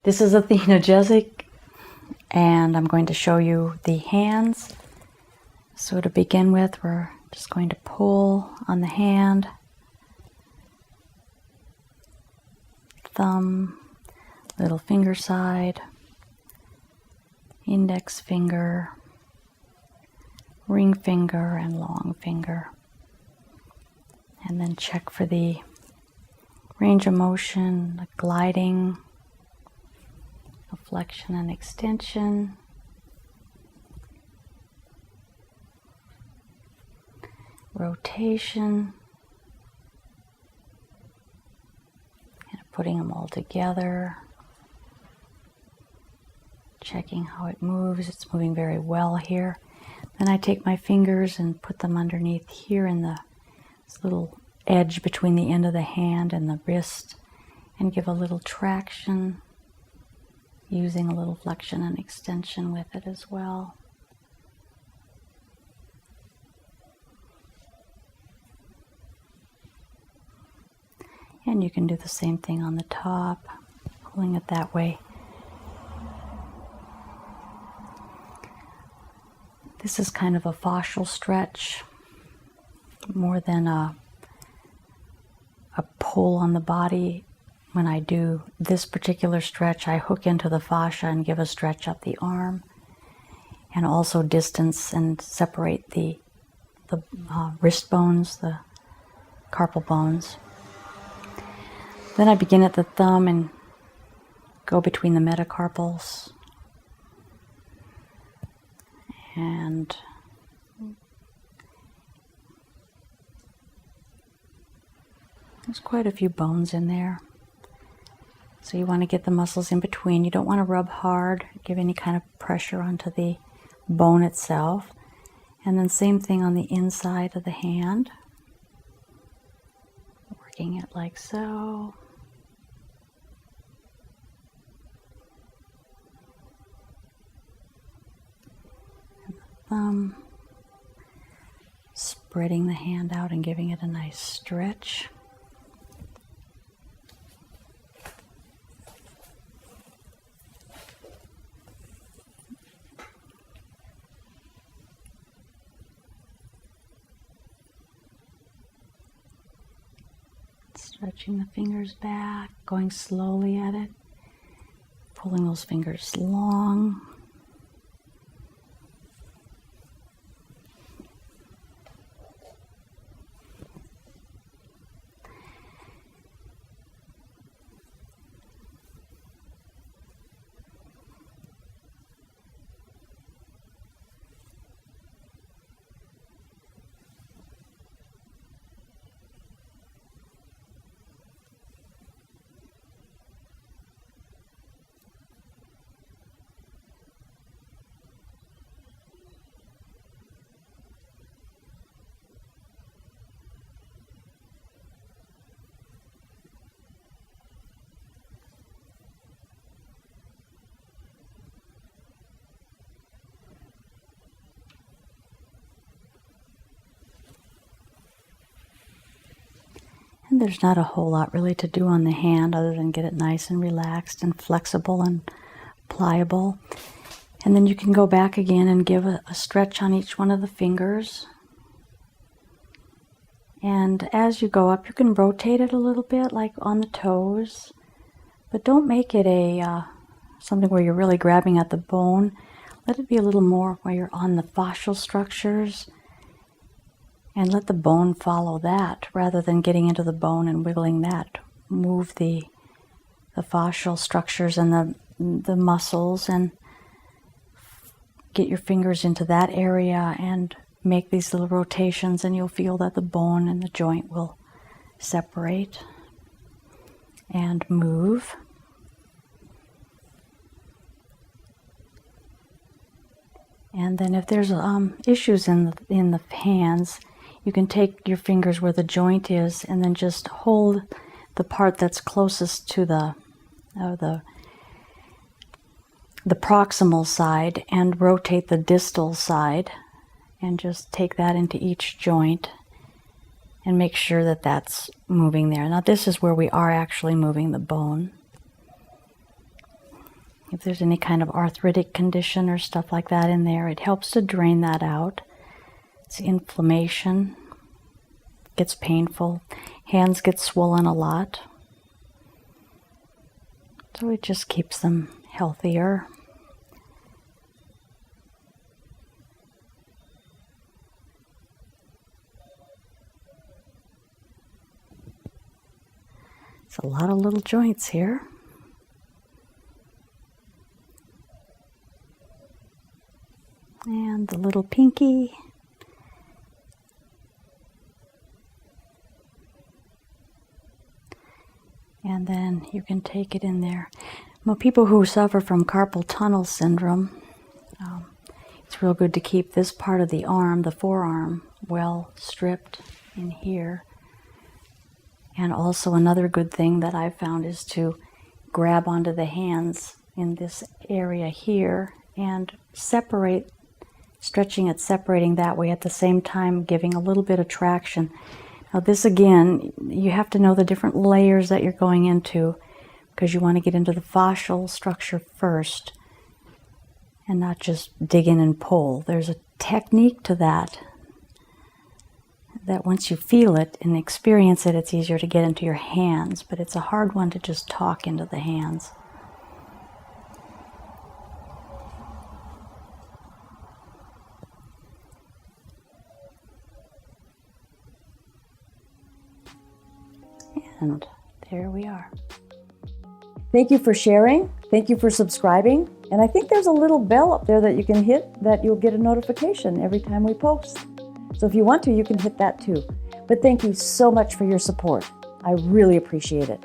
This is Athena Jezik, and I'm going to show you the hands. So to begin with, we're just going to pull on the hand, thumb, little finger side, index finger, ring finger, and long finger. And then check for the range of motion, the gliding, flexion and extension, rotation, and putting them all together, checking how it moves. It's moving very well here. Then I take my fingers and put them underneath here in this little edge between the end of the hand and the wrist, and give a little traction, using a little flexion and extension with it as well. And you can do the same thing on the top, pulling it that way. This is kind of a fascial stretch, more than a pull on the body. When I do this particular stretch, I hook into the fascia and give a stretch up the arm, and also distance and separate the wrist bones, the carpal bones. Then I begin at the thumb and go between the metacarpals, and there's quite a few bones in there. So you want to get the muscles in between. You don't want to rub hard, give any kind of pressure onto the bone itself. And then same thing on the inside of the hand. Working it like so. And the thumb. Spreading the hand out and giving it a nice stretch. Stretching the fingers back, going slowly at it, pulling those fingers long. And there's not a whole lot really to do on the hand other than get it nice and relaxed and flexible and pliable. And then you can go back again and give a stretch on each one of the fingers. And as you go up, you can rotate it a little bit, like on the toes. But don't make it something where you're really grabbing at the bone. Let it be a little more where you're on the fascial structures. And let the bone follow that, rather than getting into the bone and wiggling that. Move the fascial structures and the muscles, and get your fingers into that area and make these little rotations, and you'll feel that the bone and the joint will separate and move. And then if there's issues in the hands, you can take your fingers where the joint is and then just hold the part that's closest to the proximal side and rotate the distal side, and just take that into each joint and make sure that that's moving there. Now this is where we are actually moving the bone. If there's any kind of arthritic condition or stuff like that in there, it helps to drain that out. It's inflammation, gets painful, hands get swollen a lot. So it just keeps them healthier. It's a lot of little joints here. And the little pinky. And then you can take it in there. Well, people who suffer from carpal tunnel syndrome, it's real good to keep this part of the arm, the forearm, well stripped in here. And also another good thing that I've found is to grab onto the hands in this area here and separate, stretching it, separating that way, at the same time giving a little bit of traction. Now this again, you have to know the different layers that you're going into, because you want to get into the fascial structure first and not just dig in and pull. There's a technique to that once you feel it and experience it, it's easier to get into your hands, but it's a hard one to just talk into the hands. And there we are. Thank you for sharing. Thank you for subscribing. And I think there's a little bell up there that you can hit that you'll get a notification every time we post. So if you want to, you can hit that too. But thank you so much for your support. I really appreciate it.